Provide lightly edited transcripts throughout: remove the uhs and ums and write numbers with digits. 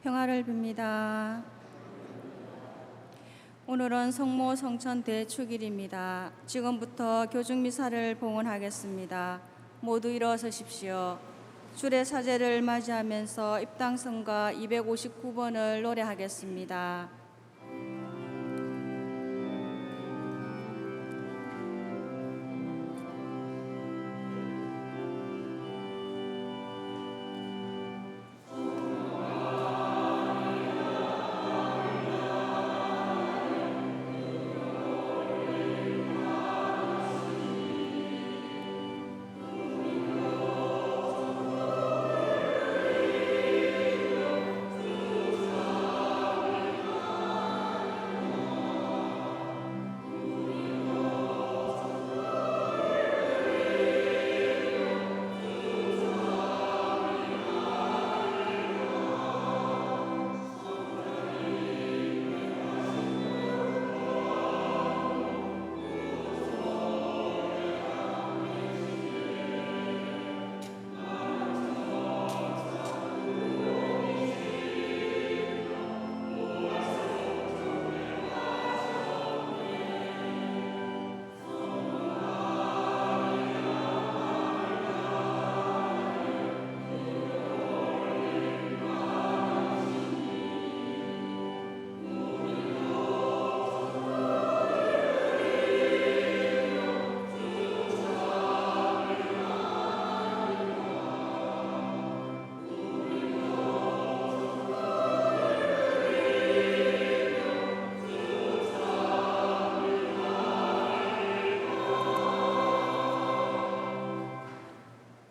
평화를 빕니다. 오늘은 성모 성천 대축일입니다. 지금부터 교중미사를 봉헌하겠습니다. 모두 일어서십시오. 주례 사제를 맞이하면서 입당성가 259번을 노래하겠습니다.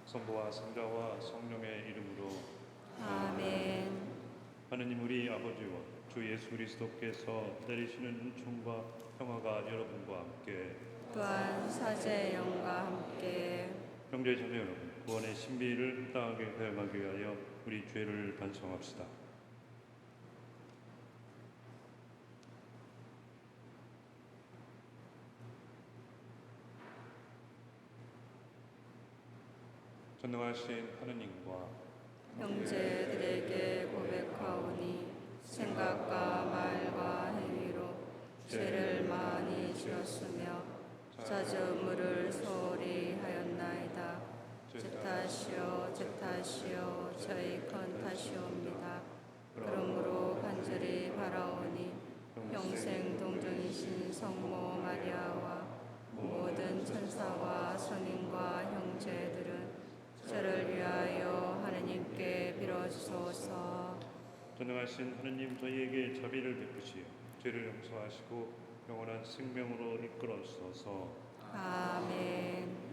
성부와 성자와 성령의 이름으로 아멘. 하느님 우리 아버지와 주 예수 그리스도께서 내리시는 은총과 평화가 여러분과 함께 또한 사제의 영과 함께 형제 자매 여러분, 구원의 신비를 땅하게 회응하기 위하여 우리 죄를 반성합시다. 전능하신 하느님과 형제들에게 고백하오니 생각과 말과 행위로 죄를 많이 지었으며 자저물을 소홀히 하였나이다. 제 탓이요 제 탓이요 저희 큰 탓이옵니다. 그러므로 간절히 바라오니 평생 동정이신 성모 마리아와 모든 천사와 성인과 형제들은 저를 위하여 하느님께 빌어주소서. 전능하신 하느님 저희에게 자비를 베푸시어 죄를 용서하시고 영원한 생명으로 이끌어주소서. 아멘.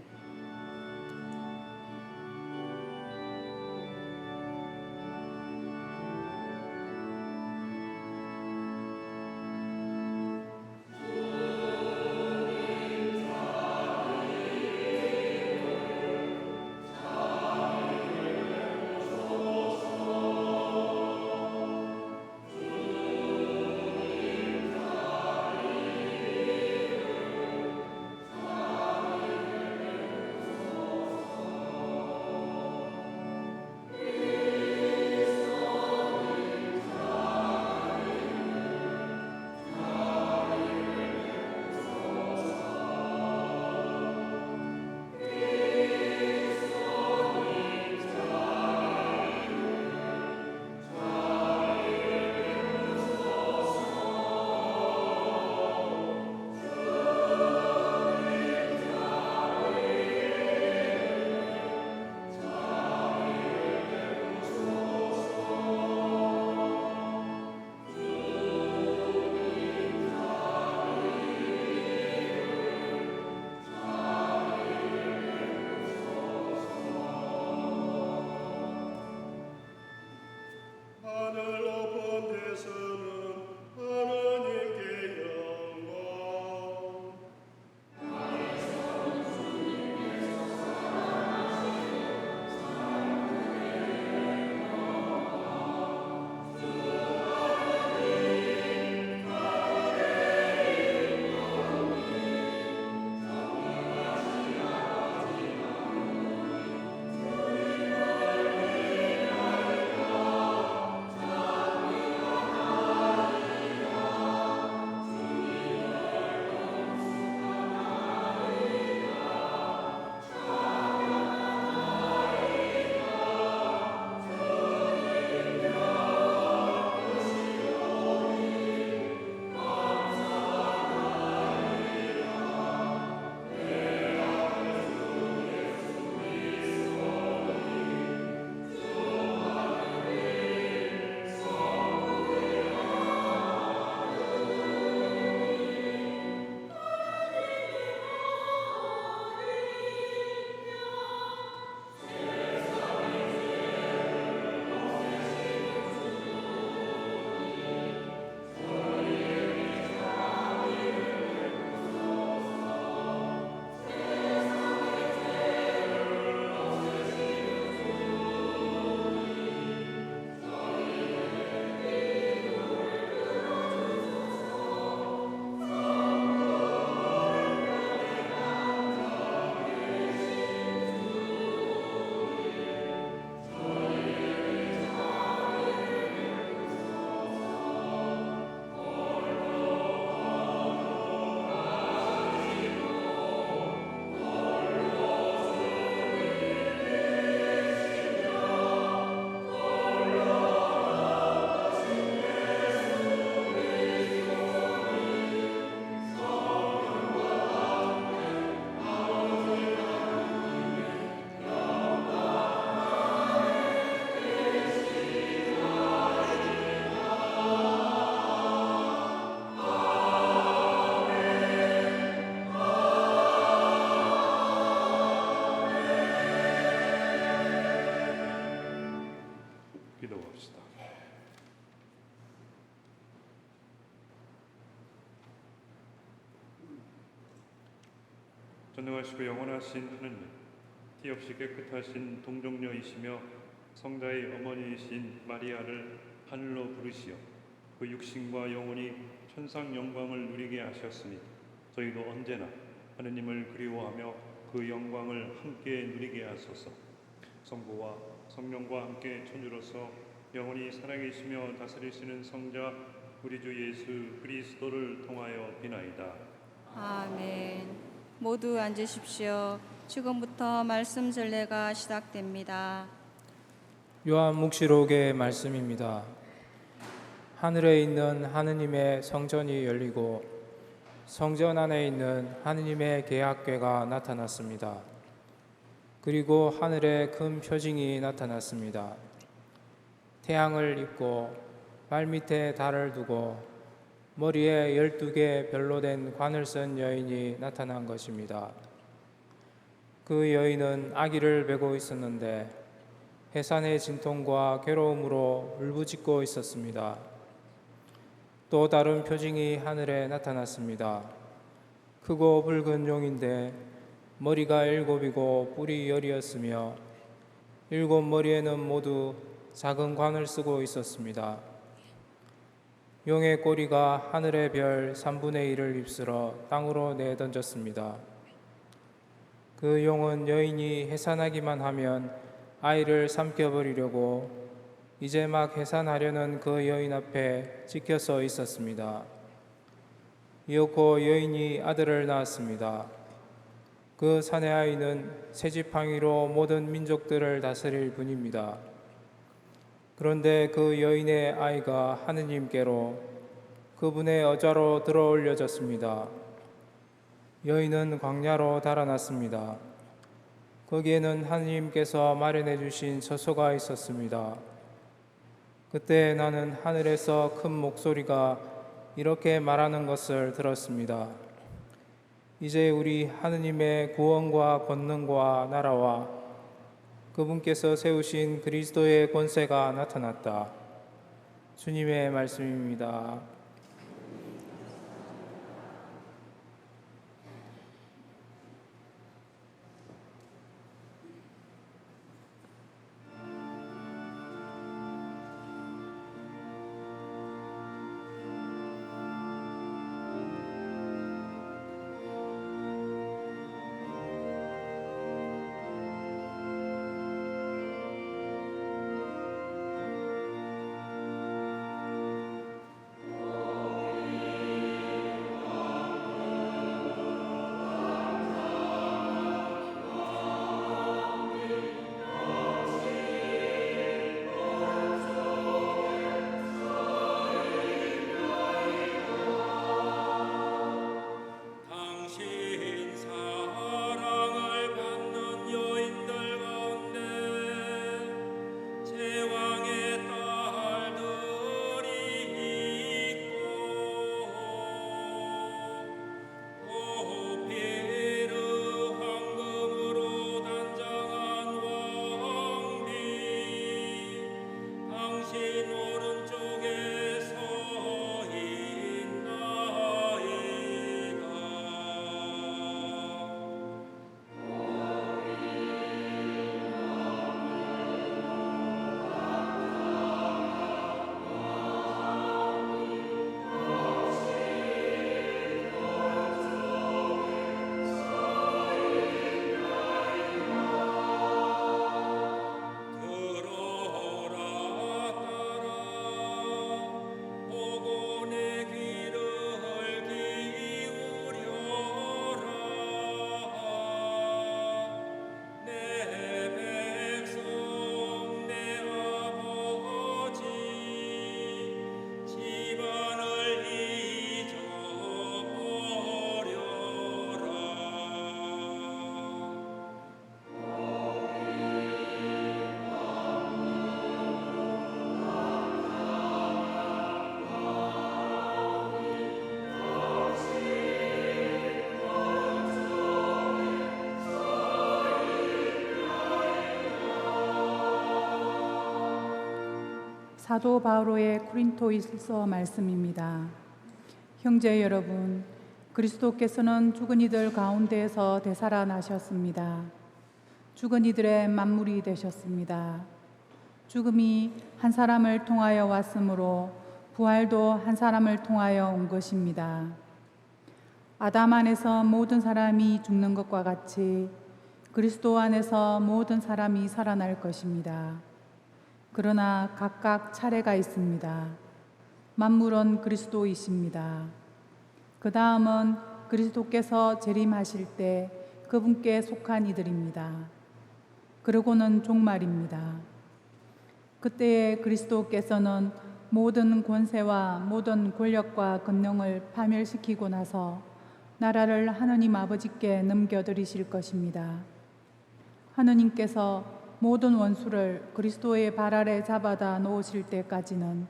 기도합시다. 전능하시고 영원하신 하느님, 티 없이 깨끗하신 동정녀이시며 성자의 어머니이신 마리아를 하늘로 부르시어 그 육신과 영혼이 천상 영광을 누리게 하셨으니 저희도 언제나 하느님을 그리워하며 그 영광을 함께 누리게 하소서. 성부와 성령과 함께 천주로서 영원히 살아계시며 다스리시는 성자 우리 주 예수 그리스도를 통하여 비나이다. 아멘. 모두 앉으십시오. 지금부터 말씀 전례가 시작됩니다. 요한 묵시록의 말씀입니다. 하늘에 있는 하느님의 성전이 열리고 성전 안에 있는 하느님의 계약궤가 나타났습니다. 그리고 하늘에 큰 표징이 나타났습니다. 태양을 입고 발밑에 달을 두고 머리에 12개 별로 된 관을 쓴 여인이 나타난 것입니다. 그 여인은 아기를 베고 있었는데 해산의 진통과 괴로움으로 울부짖고 있었습니다. 또 다른 표징이 하늘에 나타났습니다. 크고 붉은 용인데 머리가 7이고 뿔이 10이었으며 7 머리에는 모두 작은 관을 쓰고 있었습니다. 용의 꼬리가 하늘의 별 3분의 1을 휩쓸어 땅으로 내던졌습니다. 그 용은 여인이 해산하기만 하면 아이를 삼켜버리려고 이제 막 해산하려는 그 여인 앞에 지켜서 있었습니다. 이윽고 여인이 아들을 낳았습니다. 그 사내 아이는 새지팡이로 모든 민족들을 다스릴 분입니다. 그런데 그 여인의 아이가 하느님께로 그분의 어좌로 들어올려졌습니다. 여인은 광야로 달아났습니다. 거기에는 하느님께서 마련해 주신 처소가 있었습니다. 그때 나는 하늘에서 큰 목소리가 이렇게 말하는 것을 들었습니다. 이제 우리 하느님의 구원과 권능과 나라와 그분께서 세우신 그리스도의 권세가 나타났다. 주님의 말씀입니다. 사도 바오로의 코린토일서 말씀입니다. 형제 여러분, 그리스도께서는 죽은 이들 가운데에서 되살아나셨습니다. 죽은 이들의 만물이 되셨습니다. 죽음이 한 사람을 통하여 왔으므로 부활도 한 사람을 통하여 온 것입니다. 아담 안에서 모든 사람이 죽는 것과 같이 그리스도 안에서 모든 사람이 살아날 것입니다. 그러나 각각 차례가 있습니다. 만물은 그리스도이십니다. 그 다음은 그리스도께서 재림하실 때 그분께 속한 이들입니다. 그러고는 종말입니다. 그때에 그리스도께서는 모든 권세와 모든 권력과 권능을 파멸시키고 나서 나라를 하느님 아버지께 넘겨드리실 것입니다. 하느님께서 모든 원수를 그리스도의 발 아래 잡아다 놓으실 때까지는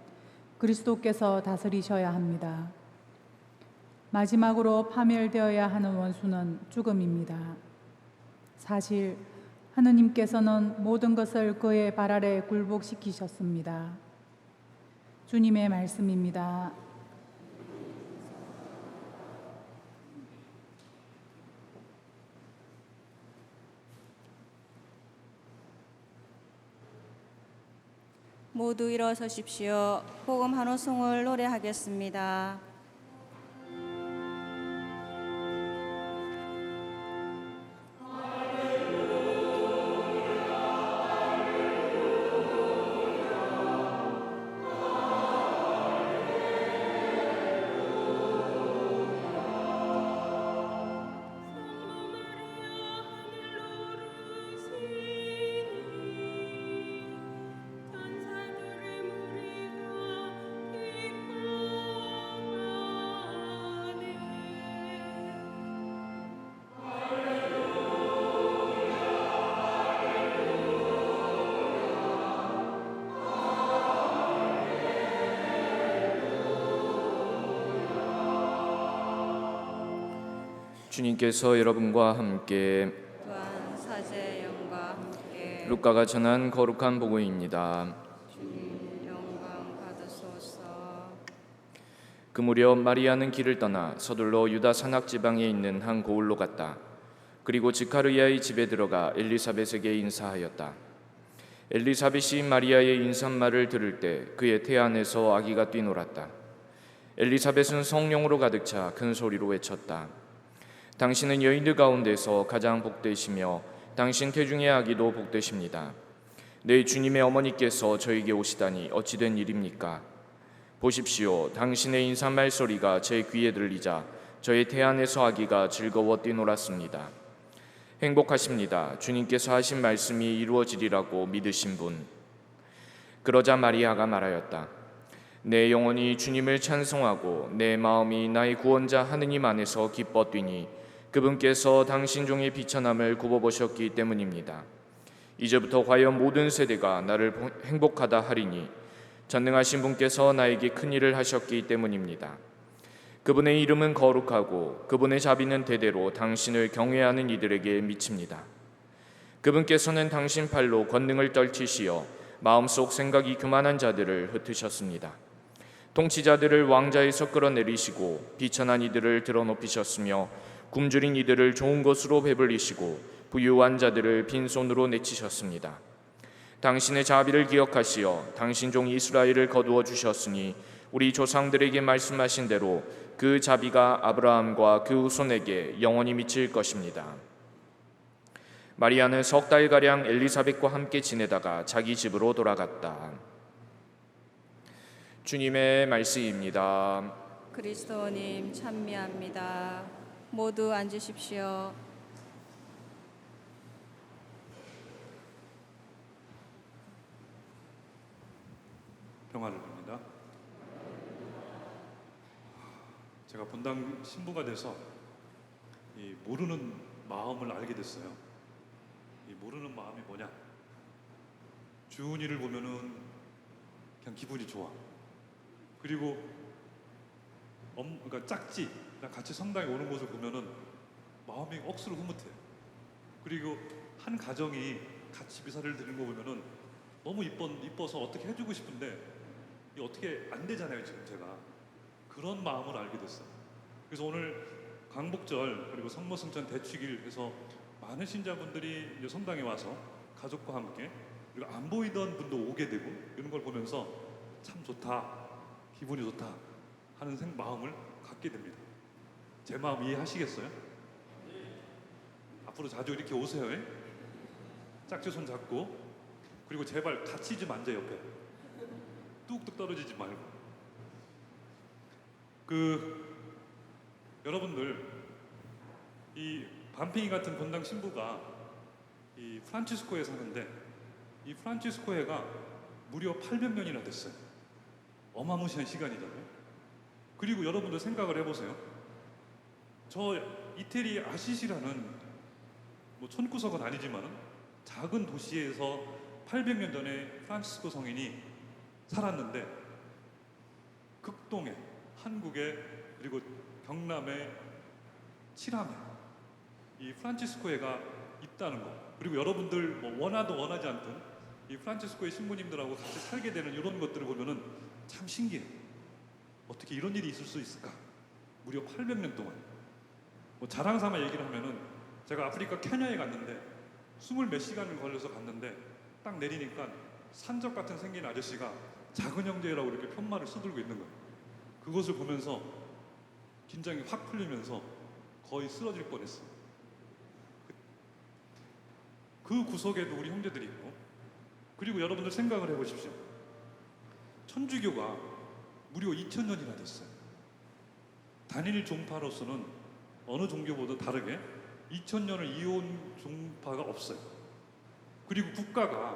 그리스도께서 다스리셔야 합니다. 마지막으로 파멸되어야 하는 원수는 죽음입니다. 사실 하느님께서는 모든 것을 그의 발 아래 굴복시키셨습니다. 주님의 말씀입니다. 모두 일어서십시오. 복음 한 호송을 노래하겠습니다. 주님께서 여러분과 함께 또한 사제 영과 함께 루카가 전한 거룩한 복음입니다. 주님 영광 받으소서. 그 무렵 마리아는 길을 떠나 서둘러 유다 산악 지방에 있는 한 고을로 갔다. 그리고 지카르야의 집에 들어가 엘리사벳에게 인사하였다. 엘리사벳이 마리아의 인사말을 들을 때 그의 태 안에서 아기가 뛰놀았다. 엘리사벳은 성령으로 가득 차 큰 소리로 외쳤다. 당신은 여인들 가운데서 가장 복되시며 당신 태중의 아기도 복되십니다. 내 주님의 어머니께서 저에게 오시다니 어찌된 일입니까? 보십시오. 당신의 인사말 소리가 제 귀에 들리자 저의 태 안에서 아기가 즐거워 뛰놀았습니다. 행복하십니다. 주님께서 하신 말씀이 이루어지리라고 믿으신 분. 그러자 마리아가 말하였다. 내 영혼이 주님을 찬송하고 내 마음이 나의 구원자 하느님 안에서 기뻐 뛰니 그분께서 당신 종의 비천함을 굽어보셨기 때문입니다. 이제부터 과연 모든 세대가 나를 행복하다 하리니 전능하신 분께서 나에게 큰 일을 하셨기 때문입니다. 그분의 이름은 거룩하고 그분의 자비는 대대로 당신을 경외하는 이들에게 미칩니다. 그분께서는 당신 팔로 권능을 떨치시어 마음속 생각이 교만한 자들을 흩으셨습니다. 통치자들을 왕자에서 끌어내리시고 비천한 이들을 드러높이셨으며 굶주린 이들을 좋은 것으로 배불리시고 부유한 자들을 빈손으로 내치셨습니다. 당신의 자비를 기억하시어 당신 종 이스라엘을 거두어 주셨으니 우리 조상들에게 말씀하신 대로 그 자비가 아브라함과 그 후손에게 영원히 미칠 것입니다. 마리아는 석 달가량 엘리사벳과 함께 지내다가 자기 집으로 돌아갔다. 주님의 말씀입니다. 그리스도님 찬미합니다. 모두 앉으십시오. 평화를 빕니다. 제가 본당 신부가 돼서 이 모르는 마음을 알게 됐어요. 이 모르는 마음이 뭐냐? 주은이를 보면은 그냥 기분이 좋아. 그리고 그러니까 짝지 같이 성당에 오는 모습을 보면은 마음이 억수로 흐뭇해. 그리고 한 가정이 같이 미사를 드리는 거 보면은 너무 이뻐서 어떻게 해주고 싶은데 이게 어떻게 안 되잖아요, 지금 제가. 그런 마음을 알게 됐어요. 그래서 오늘 광복절 그리고 성모승천 대축일 해서 많은 신자분들이 이제 성당에 와서 가족과 함께 그리고 안 보이던 분도 오게 되고 이런 걸 보면서 참 좋다, 기분이 좋다 하는 마음을 갖게 됩니다. 제 마음 이해하시겠어요? 앞으로 자주 이렇게 오세요. 예? 짝지 손 잡고 그리고 제발 같이 좀 앉아 옆에 뚝뚝 떨어지지 말고. 여러분들 이 반팽이 같은 본당 신부가 이 프란치스코에 사는데 이 프란치스코에가 무려 800년이나 됐어요. 어마무시한 시간이잖아요. 그리고 여러분들 생각을 해보세요. 저 이태리 아시시라는 뭐 촌구석은 아니지만 작은 도시에서 800년 전에 프란치스코 성인이 살았는데 극동에 한국에 그리고 경남에 칠암에 이 프란치스코회가 있다는 거, 그리고 여러분들 뭐 원하든 원하지 않든 이 프란치스코회 신부님들하고 같이 살게 되는 이런 것들을 보면은 참 신기해요. 어떻게 이런 일이 있을 수 있을까? 무려 800년 동안. 뭐 자랑 삼아 얘기를 하면은 제가 아프리카 케냐에 갔는데 20몇 시간을 걸려서 갔는데 딱 내리니까 산적 같은 생긴 아저씨가 작은 형제라고 이렇게 편말을 써들고 있는 거예요. 그것을 보면서 긴장이 확 풀리면서 거의 쓰러질 뻔했어요. 그 구석에도 우리 형제들이 있고, 그리고 여러분들 생각을 해보십시오. 천주교가 무려 2000년이나 됐어요. 단일 종파로서는 어느 종교보다 다르게 2000년을 이어온 종파가 없어요. 그리고 국가가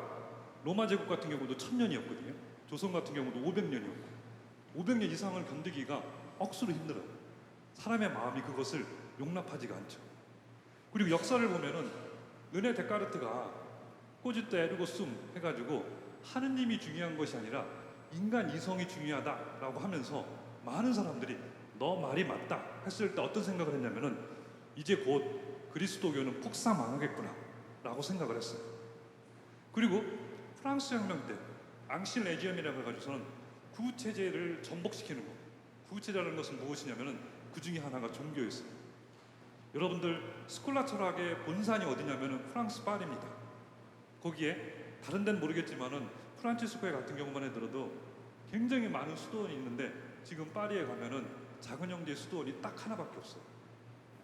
로마 제국 같은 경우도 1000년이었거든요. 조선 같은 경우도 500년이었고 500년 이상을 견디기가 억수로 힘들어요. 사람의 마음이 그것을 용납하지가 않죠. 그리고 역사를 보면은 르네 데카르트가 꼬지떼 에르고 숨 해가지고 하느님이 중요한 것이 아니라 인간 이성이 중요하다라고 하면서 많은 사람들이 너 말이 맞다 했을 때 어떤 생각을 했냐면은 이제 곧 그리스도교는 폭사 망하겠구나 라고 생각을 했어요. 그리고 프랑스 혁명 때 앙실 레지엄이라고 해가지고서는 구체제를 전복시키는 거. 구체제라는 것은 무엇이냐면은 그 중에 하나가 종교였어요. 여러분들 스콜라 철학의 본산이 어디냐면은 프랑스 파리입니다. 거기에 다른 데는 모르겠지만은 프란치스코에 같은 경우만 해도 굉장히 많은 수도원이 있는데 지금 파리에 가면은 작은 형제의 수도원이 딱 하나밖에 없어요.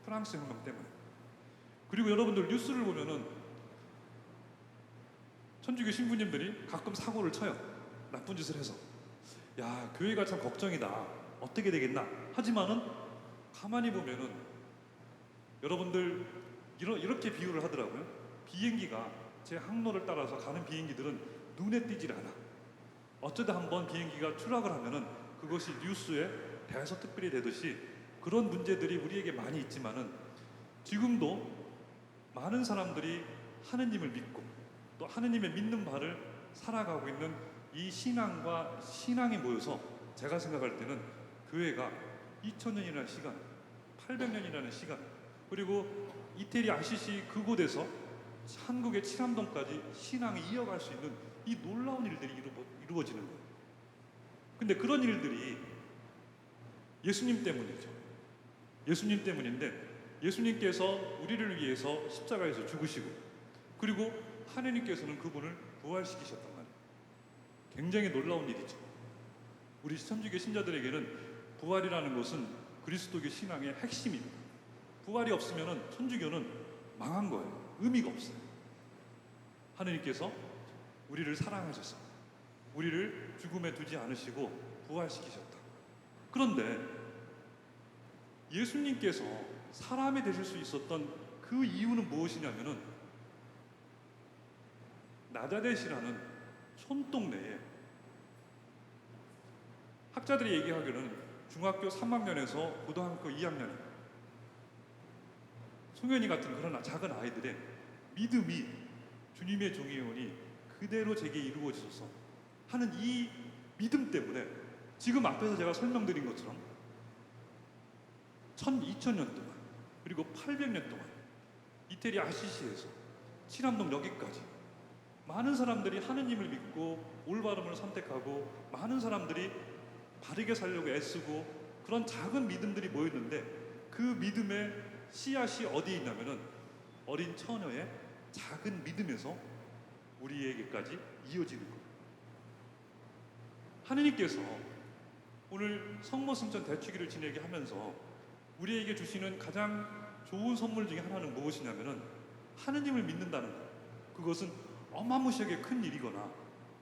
프랑스 혁명 때문에. 그리고 여러분들 뉴스를 보면은 천주교 신부님들이 가끔 사고를 쳐요. 나쁜 짓을 해서. 야, 교회가 참 걱정이다. 어떻게 되겠나. 하지만은 가만히 보면은 여러분들 이렇게 비유를 하더라고요. 비행기가 제 항로를 따라서 가는 비행기들은 눈에 띄질 않아. 어쩌다 한번 비행기가 추락을 하면은 그것이 뉴스에 대서특필이 되듯이 그런 문제들이 우리에게 많이 있지만은 지금도 많은 사람들이 하느님을 믿고 또 하느님의 믿는 바를 살아가고 있는 이 신앙과 신앙이 모여서 제가 생각할 때는 교회가 2000년이라는 시간, 800년이라는 시간, 그리고 이태리 아시시 그곳에서 한국의 칠암동까지 신앙이 이어갈 수 있는 이 놀라운 일들이 이루어지는 거예요. 근데 그런 일들이 예수님 때문이죠. 예수님 때문인데 예수님께서 우리를 위해서 십자가에서 죽으시고 그리고 하느님께서는 그분을 부활시키셨단 말이에요. 굉장히 놀라운 일이죠. 우리 천주교 신자들에게는 부활이라는 것은 그리스도교 신앙의 핵심입니다. 부활이 없으면 천주교는 망한 거예요. 의미가 없어요. 하느님께서 우리를 사랑하셔서 우리를 죽음에 두지 않으시고 부활시키셨다. 그런데 예수님께서 사람이 되실 수 있었던 그 이유는 무엇이냐면은 나자렛이라는 촌동네에 학자들이 얘기하기로는 중학교 3학년에서 고등학교 2학년 송현이 같은 그런 작은 아이들의 믿음이 주님의 종이오니 그대로 제게 이루어지소서 하는 이 믿음 때문에 지금 앞에서 제가 설명드린 것처럼 2000년 동안 그리고 800년 동안 이태리 아시시에서 칠암동 여기까지 많은 사람들이 하느님을 믿고 올바름을 선택하고 많은 사람들이 바르게 살려고 애쓰고 그런 작은 믿음들이 모였는데 그 믿음의 씨앗이 어디에 있냐면은 어린 처녀의 작은 믿음에서 우리에게까지 이어지는 거예요. 하느님께서 오늘 성모승천 대축일을 지내게 하면서 우리에게 주시는 가장 좋은 선물 중에 하나는 무엇이냐면은 하느님을 믿는다는 것. 그것은 어마무시하게 큰 일이거나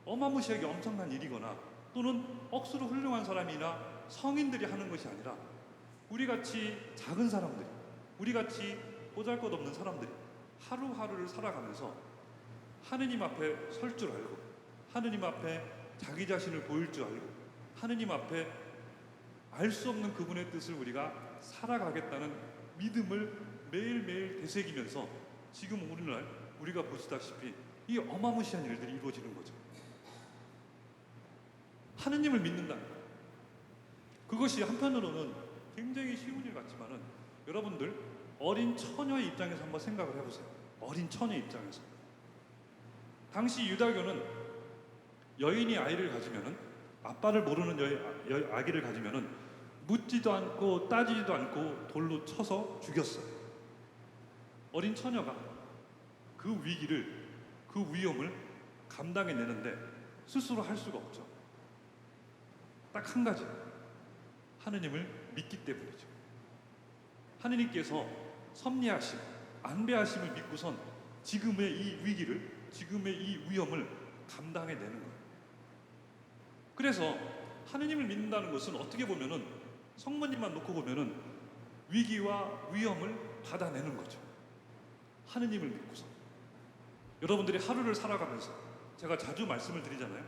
어마무시하게 엄청난 일이거나 또는 억수로 훌륭한 사람이나 성인들이 하는 것이 아니라 우리같이 작은 사람들이, 우리같이 보잘것없는 사람들이 하루하루를 살아가면서 하느님 앞에 설 줄 알고 하느님 앞에 자기 자신을 보일 줄 알고 하느님 앞에 알 수 없는 그분의 뜻을 우리가 살아가겠다는 믿음을 매일매일 되새기면서 지금 오늘날 우리가 보시다시피 이 어마무시한 일들이 이루어지는 거죠. 하느님을 믿는다는 것. 그것이 한편으로는 굉장히 쉬운 일 같지만은 여러분들 어린 처녀의 입장에서 한번 생각을 해보세요. 어린 처녀 입장에서 당시 유다교는 여인이 아이를 가지면은 아빠를 모르는 아기를 가지면은 묻지도 않고 따지지도 않고 돌로 쳐서 죽였어요. 어린 처녀가 그 위기를 그 위험을 감당해내는데 스스로 할 수가 없죠. 딱 한 가지, 하느님을 믿기 때문이죠. 하느님께서 섭리하심, 안배하심을 믿고선 지금의 이 위기를, 지금의 이 위험을 감당해내는 거예요. 그래서 하느님을 믿는다는 것은 어떻게 보면은 성모님만 놓고 보면은 위기와 위험을 받아내는 거죠. 하느님을 믿고서. 여러분들이 하루를 살아가면서 제가 자주 말씀을 드리잖아요.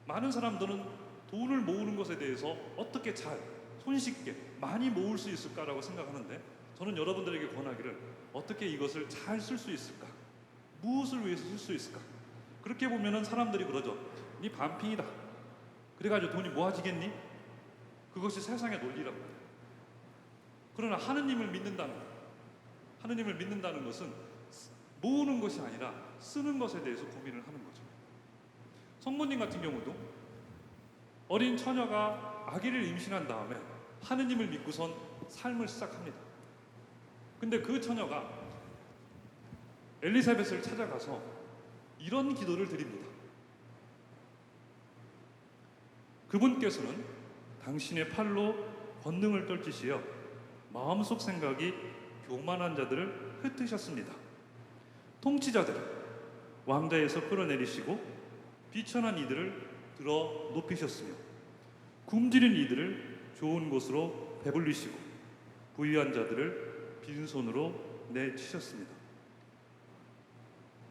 많은 사람들은 돈을 모으는 것에 대해서 어떻게 잘, 손쉽게 많이 모을 수 있을까라고 생각하는데 저는 여러분들에게 권하기를 어떻게 이것을 잘 쓸 수 있을까? 무엇을 위해서 쓸 수 있을까? 그렇게 보면은 사람들이 그러죠. 니 반핑이다. 그래가지고 돈이 모아지겠니? 그것이 세상의 논리라고 해요. 그러나 하느님을 믿는다는 것, 하느님을 믿는다는 것은 모으는 것이 아니라 쓰는 것에 대해서 고민을 하는 거죠. 성모님 같은 경우도 어린 처녀가 아기를 임신한 다음에 하느님을 믿고선 삶을 시작합니다. 근데 그 처녀가 엘리사벳을 찾아가서 이런 기도를 드립니다. 그분께서는 당신의 팔로 권능을 떨치시어 마음속 생각이 교만한 자들을 흩으셨습니다. 통치자들을 왕좌에서 끌어내리시고 비천한 이들을 들어 높이셨으며 굶주린 이들을 좋은 곳으로 배불리시고 부유한 자들을 빈손으로 내치셨습니다.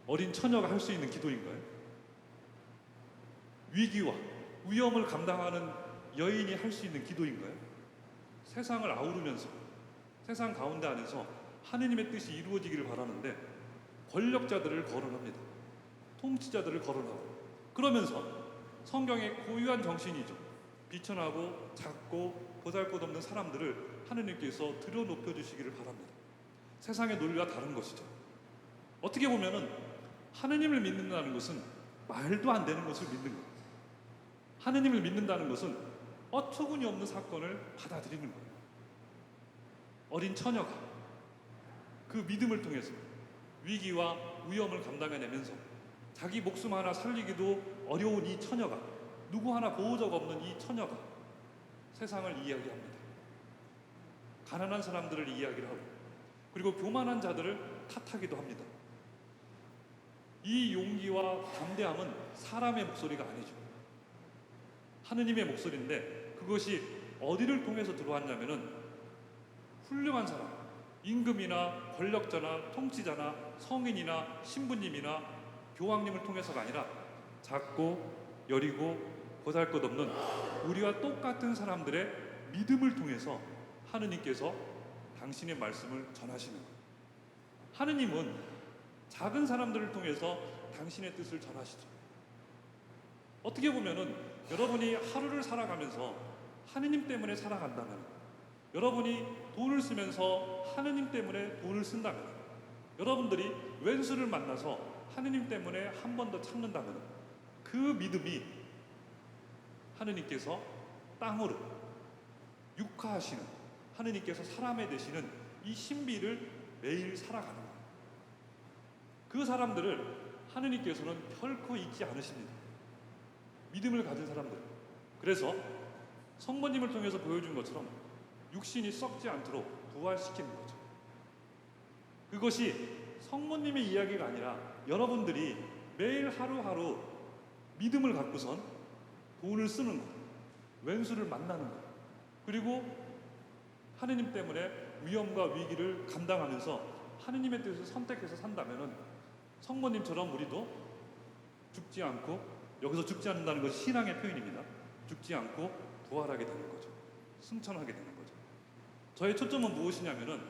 어린 처녀가 할 수 있는 기도인가요? 위기와 위험을 감당하는 여인이 할 수 있는 기도인가요? 세상을 아우르면서 세상 가운데 안에서 하느님의 뜻이 이루어지기를 바라는데 권력자들을 거론합니다. 통치자들을 거론하고 그러면서 성경의 고유한 정신이죠. 비천하고 작고 보잘것없는 사람들을 하느님께서 들어 높여주시기를 바랍니다. 세상의 논리와 다른 것이죠. 어떻게 보면은 하느님을 믿는다는 것은 말도 안 되는 것을 믿는 거예요. 하느님을 믿는다는 것은 어처구니 없는 사건을 받아들이는 거예요. 어린 처녀가 그 믿음을 통해서 위기와 위험을 감당해내면서 자기 목숨 하나 살리기도 어려운 이 처녀가, 누구 하나 보호자가 없는 이 처녀가 세상을 이야기합니다. 가난한 사람들을 이야기를 하고 그리고 교만한 자들을 탓하기도 합니다. 이 용기와 담대함은 사람의 목소리가 아니죠. 하느님의 목소리인데 그것이 어디를 통해서 들어왔냐면은 훌륭한 사람, 임금이나 권력자나 통치자나 성인이나 신부님이나 교황님을 통해서가 아니라 작고 여리고 보잘것없는 우리와 똑같은 사람들의 믿음을 통해서 하느님께서 당신의 말씀을 전하시는 거예요. 하느님은 작은 사람들을 통해서 당신의 뜻을 전하시죠. 어떻게 보면은 여러분이 하루를 살아가면서 하느님 때문에 살아간다면, 여러분이 돈을 쓰면서 하느님 때문에 돈을 쓴다면, 여러분들이 왼수를 만나서 하느님 때문에 한 번 더 참는다면 그 믿음이 하느님께서 땅으로 육화하시는, 하느님께서 사람에 되시는 이 신비를 매일 살아가는 거예요. 그 사람들을 하느님께서는 결코 잊지 않으십니다. 믿음을 가진 사람들. 그래서 성모님을 통해서 보여준 것처럼 육신이 썩지 않도록 부활시키는 거죠. 그것이 성모님의 이야기가 아니라 여러분들이 매일 하루하루 믿음을 갖고선 돈을 쓰는 것, 왼수를 만나는 것, 그리고 하느님 때문에 위험과 위기를 감당하면서 하느님의 뜻을 선택해서 산다면은 성모님처럼 우리도 죽지 않고, 여기서 죽지 않는다는 것이 신앙의 표현입니다. 죽지 않고 부활하게 되는 거죠. 승천하게 되는 거죠. 저의 초점은 무엇이냐면은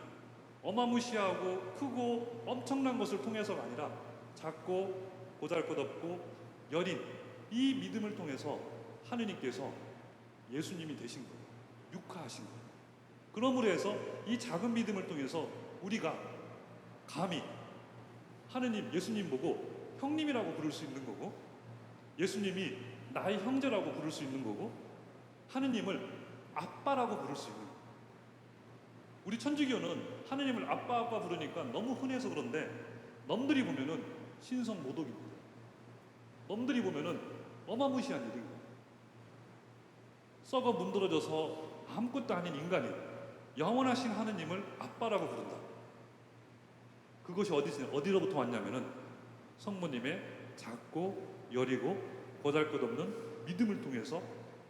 어마무시하고 크고 엄청난 것을 통해서가 아니라 작고 보잘것없고 여린 이 믿음을 통해서 하느님께서 예수님이 되신 거예요. 육화하신 거예요. 그러므로 해서 이 작은 믿음을 통해서 우리가 감히 하느님, 예수님 보고 형님이라고 부를 수 있는 거고, 예수님이 나의 형제라고 부를 수 있는 거고, 하느님을 아빠라고 부를 수 있는 거예요. 우리 천주교는 하느님을 아빠 부르니까 너무 흔해서 그런데 넘들이 보면은 신성모독입니다. 넘들이 보면은 어마무시한 일인 거예요. 썩어 문드러져서 아무것도 아닌 인간이 영원하신 하느님을 아빠라고 부른다. 그것이 어디로부터 왔냐면은 성모님의 작고 여리고 보잘것없는 믿음을 통해서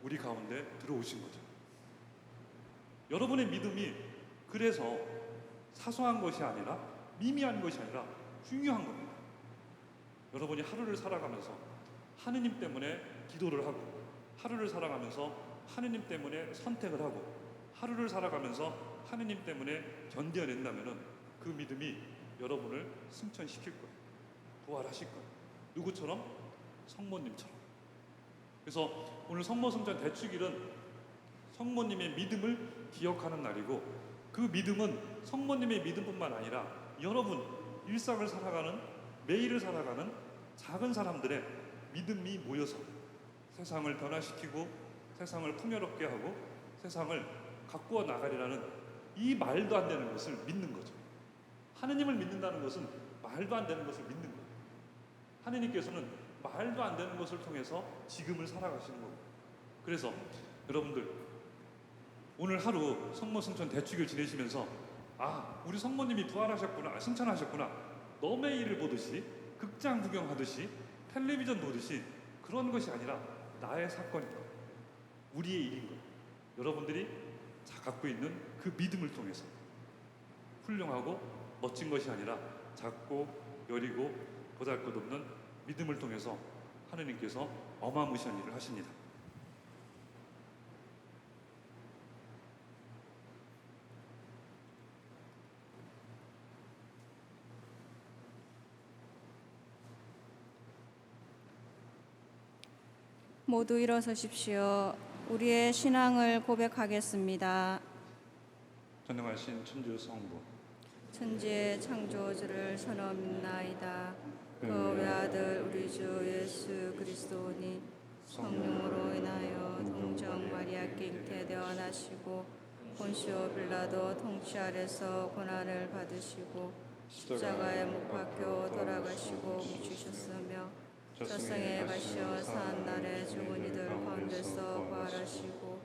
우리 가운데 들어오신 거죠. 여러분의 믿음이 그래서 사소한 것이 아니라 미미한 것이 아니라 중요한 겁니다. 여러분이 하루를 살아가면서 하느님 때문에 기도를 하고, 하루를 살아가면서 하느님 때문에 선택을 하고, 하루를 살아가면서 하느님 때문에 견뎌낸다면은 그 믿음이 여러분을 승천시킬 거예요. 부활하실 거예요. 누구처럼? 성모님처럼. 그래서 오늘 성모승천 대축일은 성모님의 믿음을 기억하는 날이고, 그 믿음은 성모님의 믿음뿐만 아니라 여러분 일상을 살아가는, 매일을 살아가는 작은 사람들의 믿음이 모여서 세상을 변화시키고 세상을 풍요롭게 하고 세상을 가꾸어 나가리라는 이 말도 안 되는 것을 믿는 거죠. 하느님을 믿는다는 것은 말도 안 되는 것을 믿는 거예요. 하느님께서는 말도 안 되는 것을 통해서 지금을 살아가시는 거고, 그래서 여러분들 오늘 하루 성모승천 대축일 지내시면서 우리 성모님이 부활하셨구나, 승천하셨구나, 남의 일을 보듯이, 극장 구경하듯이, 텔레비전 보듯이 그런 것이 아니라 나의 사건인 거예요. 우리의 일인 거예요. 여러분들이 갖고 있는 그 믿음을 통해서 훌륭하고 멋진 것이 아니라 작고 여리고 보잘것없는 믿음을 통해서 하느님께서 어마무시한 일을 하십니다. 모두 일어서십시오. 우리의 신앙을 고백하겠습니다. 전능하신 천주 성부, 천지의 창조주를 선언나이다. 그 외아들 우리 주 예수 그리스도니 성령으로 인하여 동정 마리아께 잉태되어 나시고 본시오 빌라도 통치 아래서 고난을 받으시고 십자가에 못 박혀 돌아가시고 묻히셨으며 저승에 가시어 사한날에 죽은 이들 가운데서 부활하시고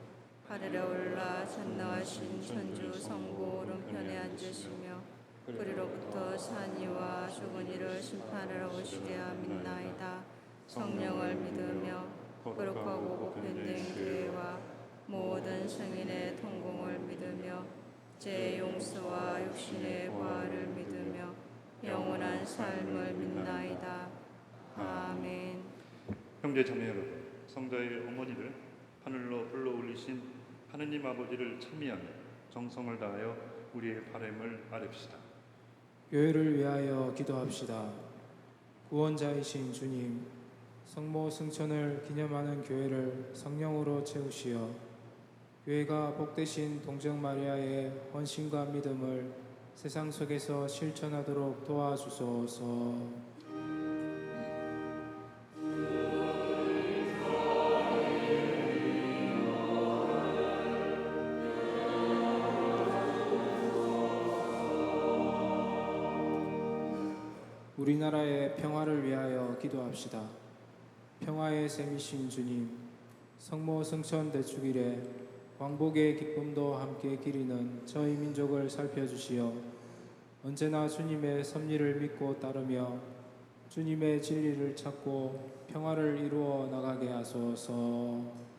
하늘에 올라 전능하신 천주 성부 오른편에 앉으시며 그리로부터 산이와 죽은 이를 심판하러 오시리라 믿나이다. 성령을 믿으며 거룩하고 보편된 교회와 모든 성인의 통공을 믿으며 제 용서와 육신의 부활을 믿으며 영원한 삶을 믿나이다. 아멘. 형제 자매 여러분, 성자의 어머니를 하늘로 불러올리신 하느님 아버지를 찬미하며 정성을 다하여 우리의 바램을 아뢰읍시다. 교회를 위하여 기도합시다. 구원자이신 주님, 성모 승천을 기념하는 교회를 성령으로 채우시어 교회가 복되신 동정 마리아의 헌신과 믿음을 세상 속에서 실천하도록 도와주소서. 우리나라의 평화를 위하여 기도합시다. 평화의 셈이신 주님, 성모 승천 대축일에 광복의 기쁨도 함께 기리는 저희 민족을 살펴주시어 언제나 주님의 섭리를 믿고 따르며 주님의 진리를 찾고 평화를 이루어 나가게 하소서.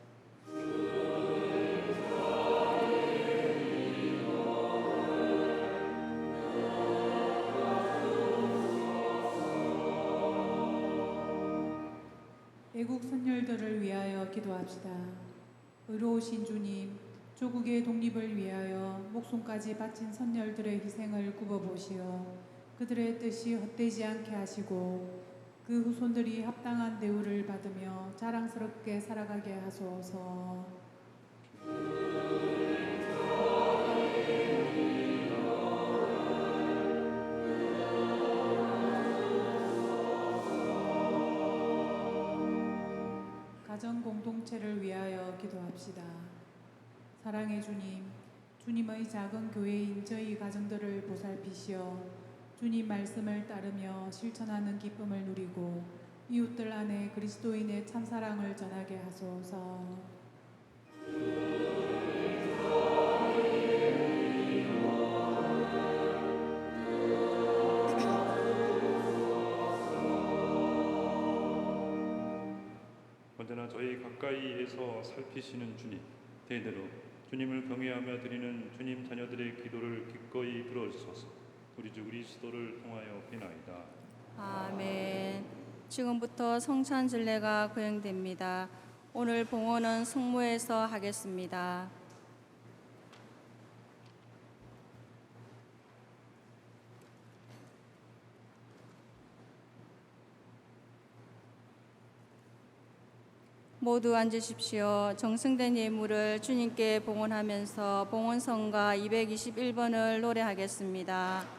애국 선열들을 위하여 기도합시다. 의로우신 주님, 조국의 독립을 위하여 목숨까지 바친 선열들의 희생을 굽어보시어 그들의 뜻이 헛되지 않게 하시고 그 후손들이 합당한 대우를 받으며 자랑스럽게 살아가게 하소서. 가정 공동체를 위하여 기도합시다. 사랑의 주님, 주님의 작은 교회인 저희 가정들을 보살피시어 주님 말씀을 따르며 실천하는 기쁨을 누리고 이웃들 안에 그리스도인의 참사랑을 전하게 하소서. 언제나 저희 가까이에서 살피시는 주님, 대대로 주님을 경외하며 드리는 주님 자녀들의 기도를 기꺼이 들어주소서. 우리 주 그리스도를 통하여 비나이다. 아멘. 지금부터 성찬 진례가 거행됩니다. 오늘 봉헌은 성모에서 하겠습니다. 모두 앉으십시오. 정승된 예물을 주님께 봉헌하면서 봉헌성가 221번을 노래하겠습니다.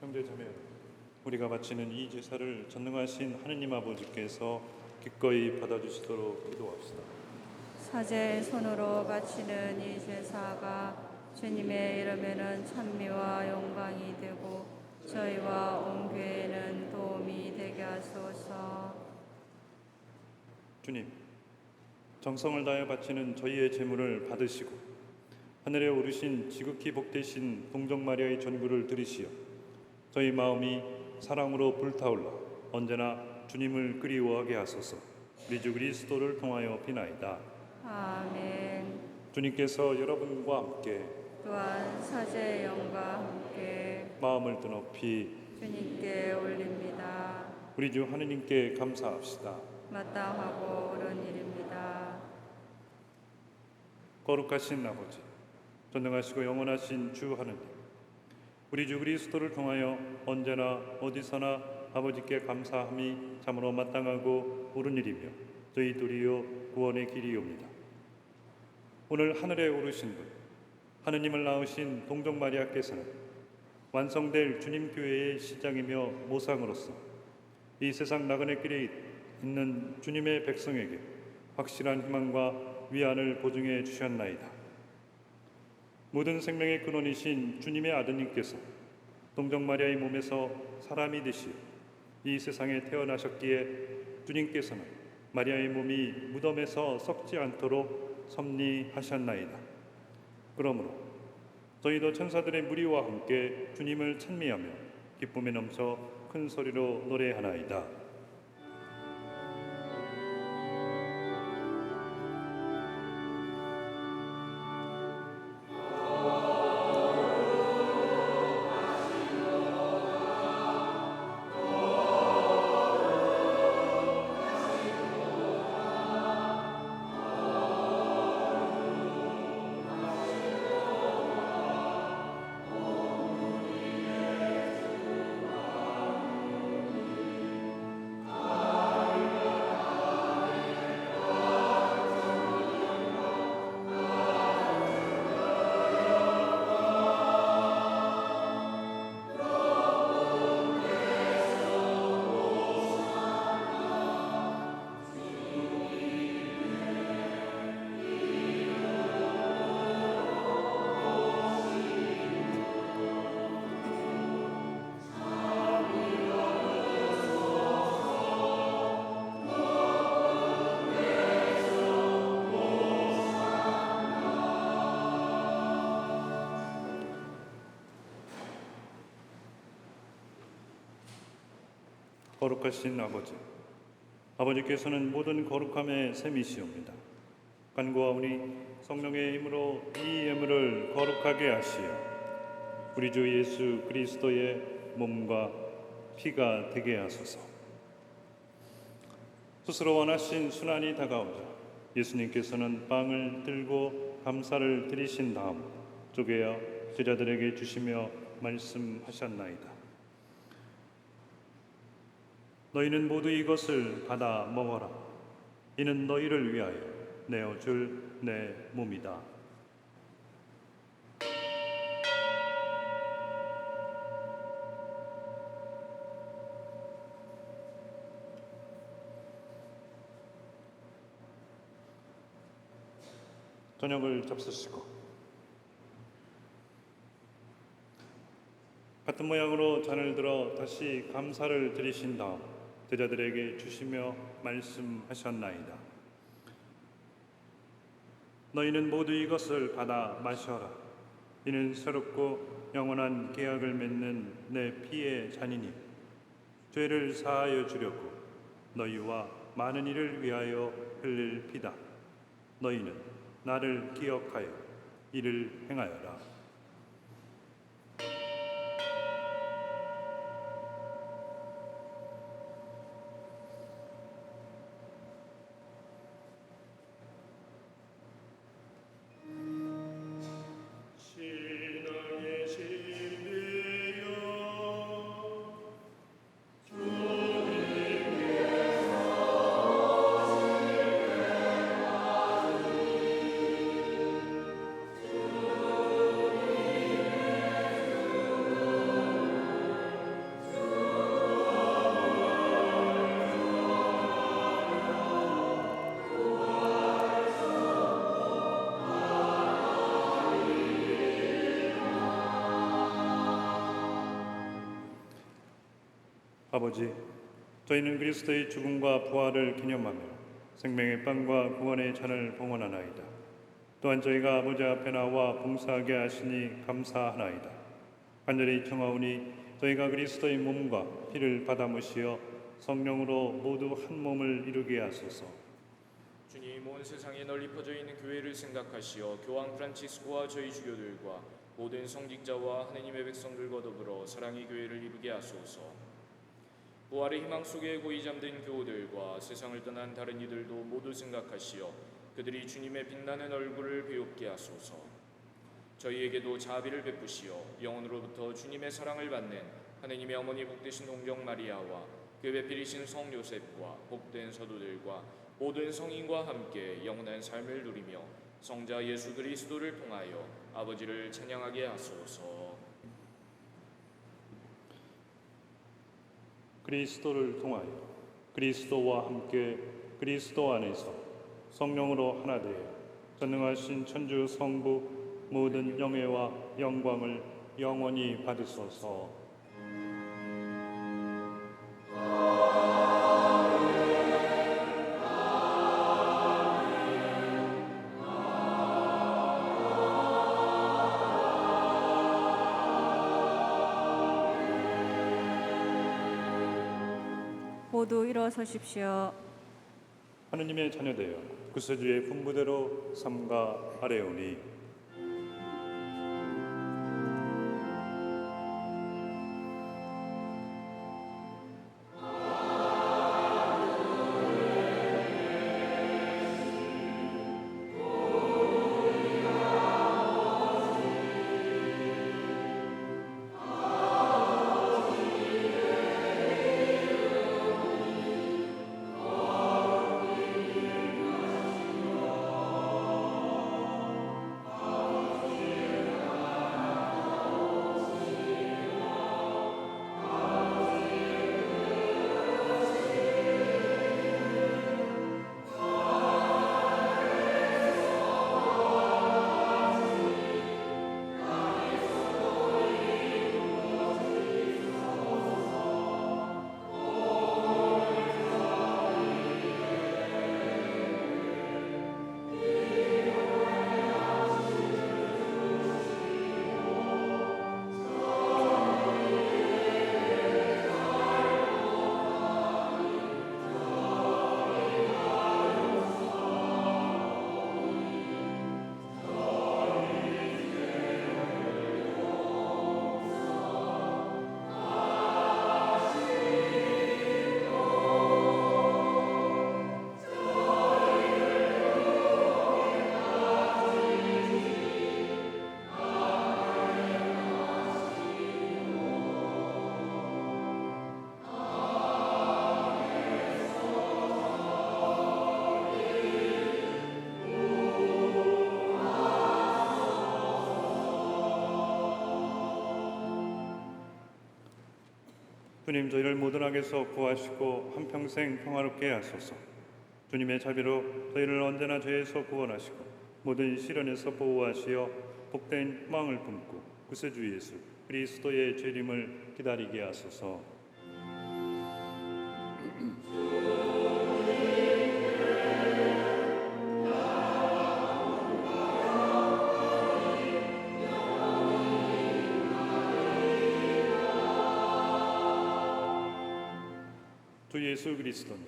형제자매, 우리가 바치는 이 제사를 전능하신 하느님 아버지께서 기꺼이 받아주시도록 기도합시다. 사제의 손으로 바치는 이 제사가 주님의 이름에는 찬미와 영광이 되고 저희와 온 교회에는 도움이 되게 하소서. 주님, 정성을 다해 바치는 저희의 제물을 받으시고 하늘에 오르신 지극히 복되신 동정 마리아의 전구를 들으시어 저희 마음이 사랑으로 불타올라 언제나 주님을 그리워하게 하소서. 우리 주 그리스도를 통하여 비나이다. 아멘. 주님께서 여러분과 함께 또한 사제의 영과 함께 마음을 드높이 주님께 올립니다. 우리 주 하느님께 감사합시다. 마땅하고 옳은 일입니다. 거룩하신 아버지, 전능하시고 영원하신 주 하느님, 우리 주 그리스도를 통하여 언제나 어디서나 아버지께 감사함이 참으로 마땅하고 옳은 일이며 저희 도리어 구원의 길이옵니다. 오늘 하늘에 오르신 분, 하느님을 낳으신 동정 마리아께서는 완성될 주님 교회의 시장이며 모상으로서 이 세상 나그네 길에 있는 주님의 백성에게 확실한 희망과 위안을 보증해 주셨나이다. 모든 생명의 근원이신 주님의 아드님께서 동정 마리아의 몸에서 사람이 되시어 이 세상에 태어나셨기에 주님께서는 마리아의 몸이 무덤에서 썩지 않도록 섭리하셨나이다. 그러므로 저희도 천사들의 무리와 함께 주님을 찬미하며 기쁨에 넘쳐 큰 소리로 노래하나이다. 거룩하신 아버지, 아버지께서는 모든 거룩함의 셈이시옵니다. 간구하오니 성령의 힘으로 이 예물을 거룩하게 하시어 우리 주 예수 그리스도의 몸과 피가 되게 하소서. 스스로 원하신 순환이 다가오자 예수님께서는 빵을 들고 감사를 드리신 다음 쪼개어 제자들에게 주시며 말씀하셨나이다. 너희는 모두 이것을 받아 먹어라. 이는 너희를 위하여 내어줄 내 몸이다. 저녁을 잡수시고 같은 모양으로 잔을 들어 다시 감사를 드리신 다음 제자들에게 주시며 말씀하셨나이다. 너희는 모두 이것을 받아 마셔라. 이는 새롭고 영원한 계약을 맺는 내 피의 잔이니 죄를 사하여 주려고 너희와 많은 이를 위하여 흘릴 피다. 너희는 나를 기억하여 이를 행하여라. 아버지, 저희는 그리스도의 죽음과 부활을 기념하며 생명의 빵과 구원의 잔을 봉헌하나이다. 또한 저희가 아버지 앞에 나와 봉사하게 하시니 감사하나이다. 간절히 청하오니 저희가 그리스도의 몸과 피를 받아무시어 성령으로 모두 한 몸을 이루게 하소서. 주님, 온 세상에 널리 퍼져 있는 교회를 생각하시어 교황 프란치스코와 저희 주교들과 모든 성직자와 하느님의 백성들과 더불어 사랑의 교회를 이루게 하소서. 부활의 희망 속에 고이 잠든 교우들과 세상을 떠난 다른 이들도 모두 생각하시어 그들이 주님의 빛나는 얼굴을 배웁게 하소서. 저희에게도 자비를 베푸시어 영원으로부터 주님의 사랑을 받는 하느님의 어머니 복되신 동정 마리아와 그 배필이신 성 요셉과 복된 서도들과 모든 성인과 함께 영원한 삶을 누리며 성자 예수 그리스도를 통하여 아버지를 찬양하게 하소서. 그리스도를 통하여 그리스도와 함께 그리스도 안에서 성령으로 하나 되어 전능하신 천주 성부 모든 영예와 영광을 영원히 받으소서. 모두 일어서십시오. 하느님의 자녀되어 구세주의 분부대로 삼가 아뢰오니 주님, 저희를 모든 악에서 구하시고 한평생 평화롭게 하소서. 주님의 자비로 저희를 언제나 죄에서 구원하시고 모든 시련에서 보호하시어 복된 희망을 품고 구세주 예수 그리스도의 재림을 기다리게 하소서. 주 예수 그리스도님,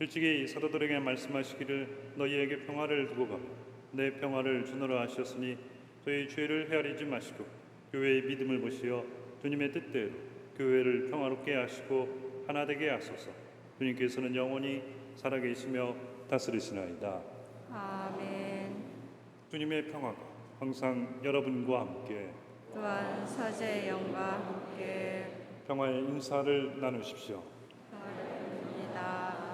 일찍이 사도들에게 말씀하시기를 너희에게 평화를 두고 가며 내 평화를 주노라 하셨으니 저희 죄를 헤아리지 마시고 교회의 믿음을 보시어 주님의 뜻대로 교회를 평화롭게 하시고 하나 되게 하소서. 주님께서는 영원히 살아계시며 다스리시나이다. 아멘. 주님의 평화가 항상 여러분과 함께 또한 사제의 영과 함께 평화의 인사를 나누십시오. 바랍니다.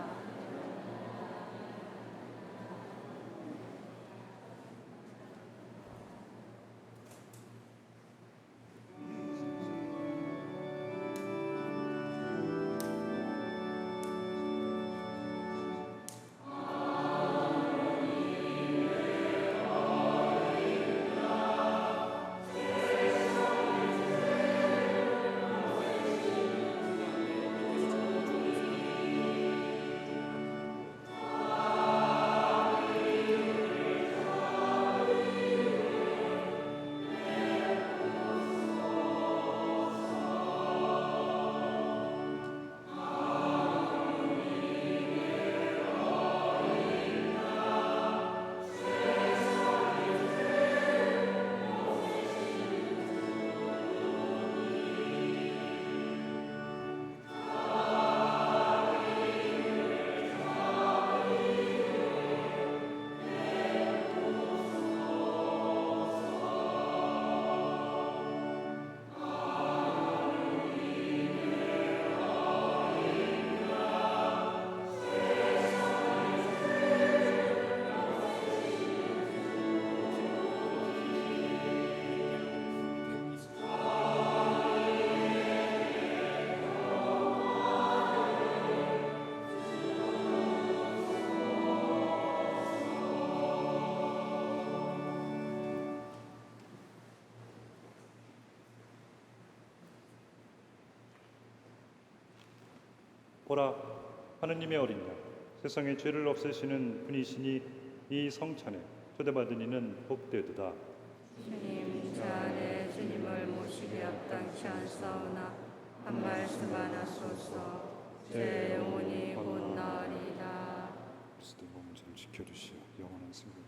보라, 하느님의 어린 양, 세상의 죄를 없애시는 분이시니 이 성찬에 초대받은 이는 복되도다. 주님, 저 안에 주님을 모시기 합당치 않사오나 한 말씀 하소서. 제 영혼이 곧 나으리다. 그리스도의 몸을 잘 지켜주시어 영원한 승리.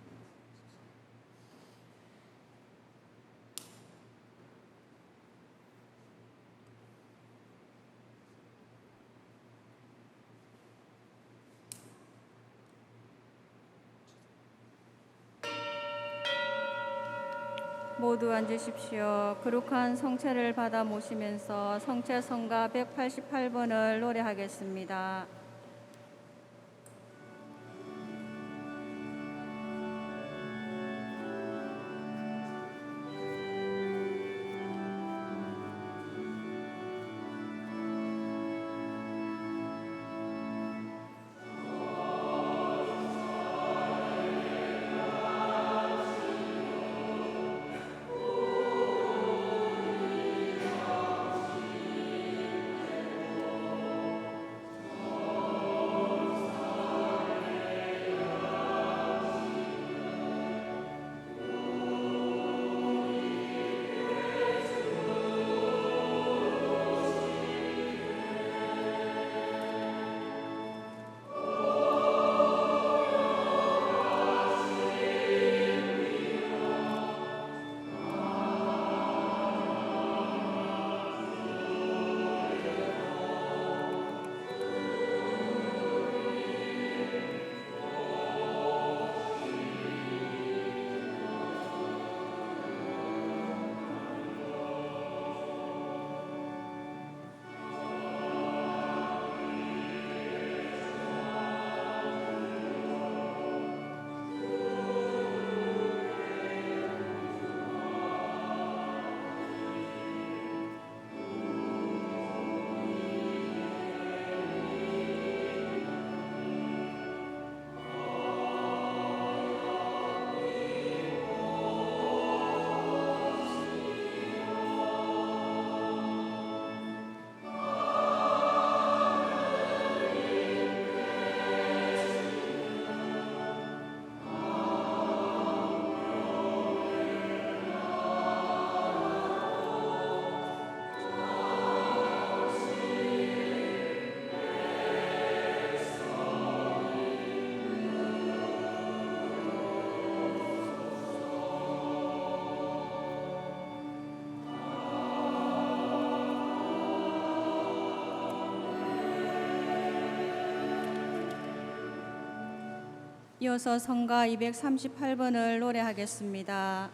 모두 앉으십시오. 거룩한 성체를 받아 모시면서 성체 성가 188번을 노래하겠습니다. 이어서 성가 238번을 노래하겠습니다.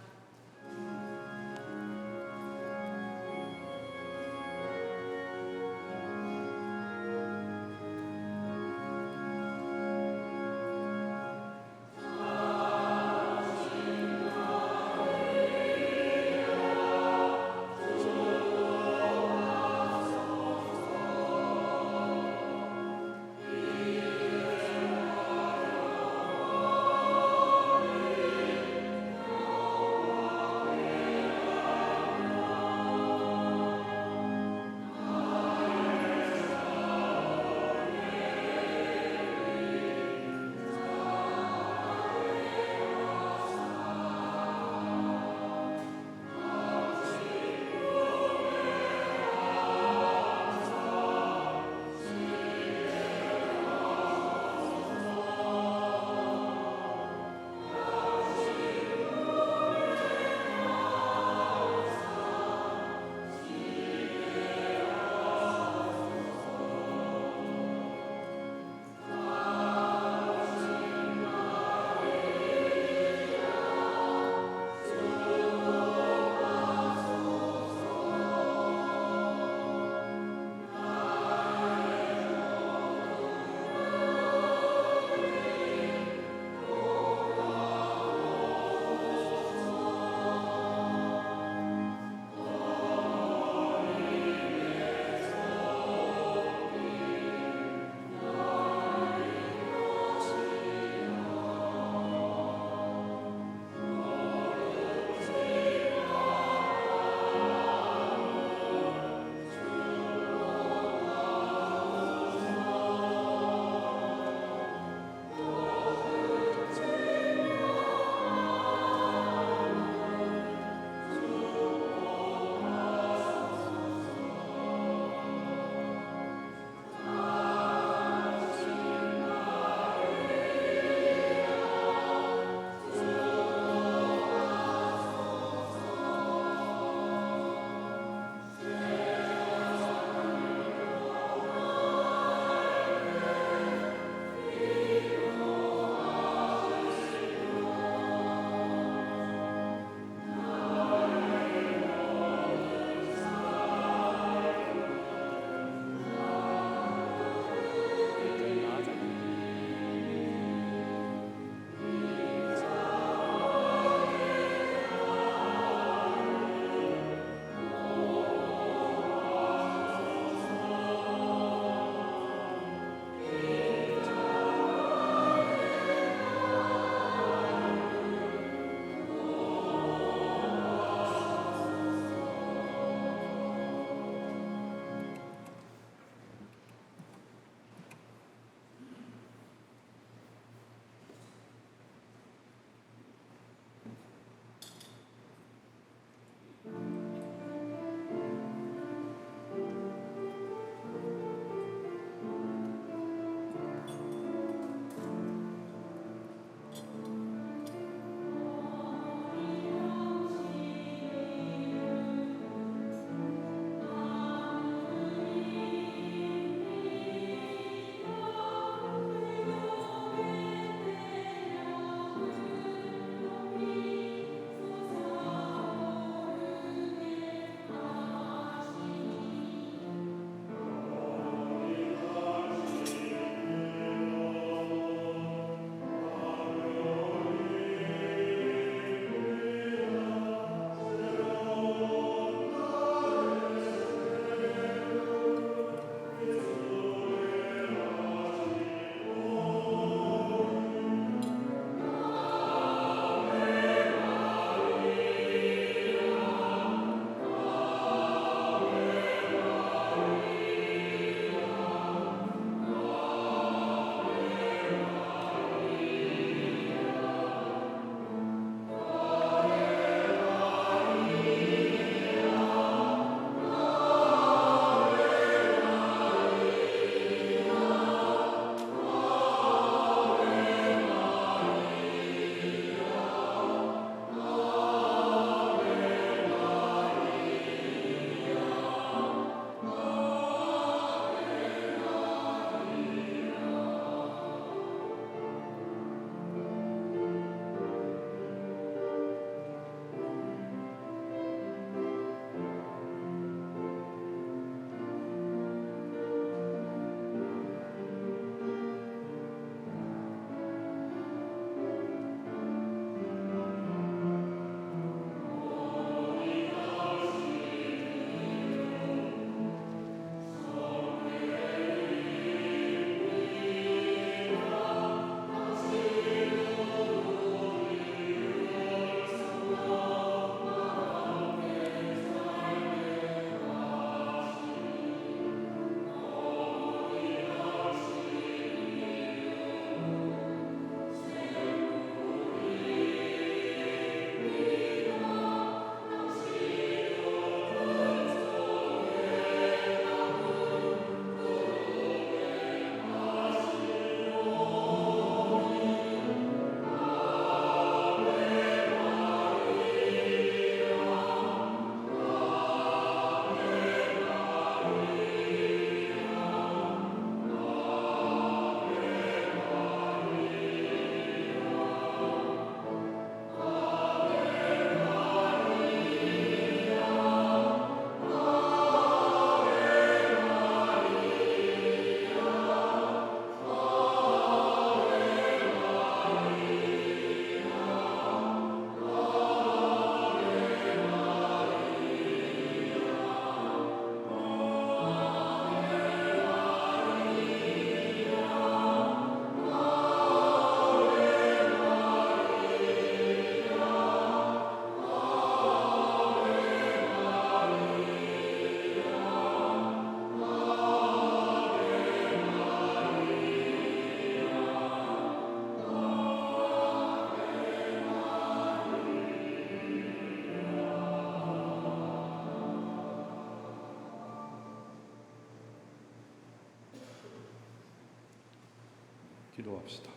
기도합시다.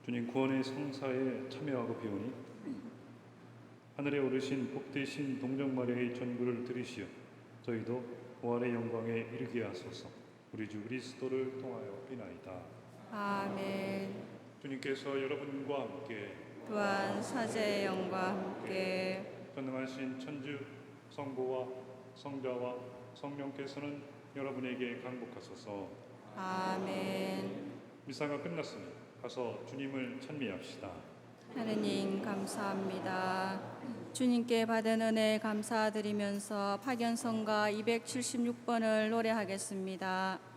주님, 구원의 성사에 참여하고 배우니 하늘에 오르신 복되신 동정 마리아의 전부를 들으시어 저희도 부활의 영광에 이르게 하소서. 우리 주 그리스도를 통하여 비나이다. 아멘. 주님께서 여러분과 함께 또한 사제의 영과 함께 전능하신 천주 성부와 성자와 성령께서는 여러분에게 강복하소서. 아멘. 미사가 끝났으니 가서 주님을 찬미합시다. 하느님 감사합니다. 주님께 받은 은혜 감사드리면서 파견성가 276번을 노래하겠습니다.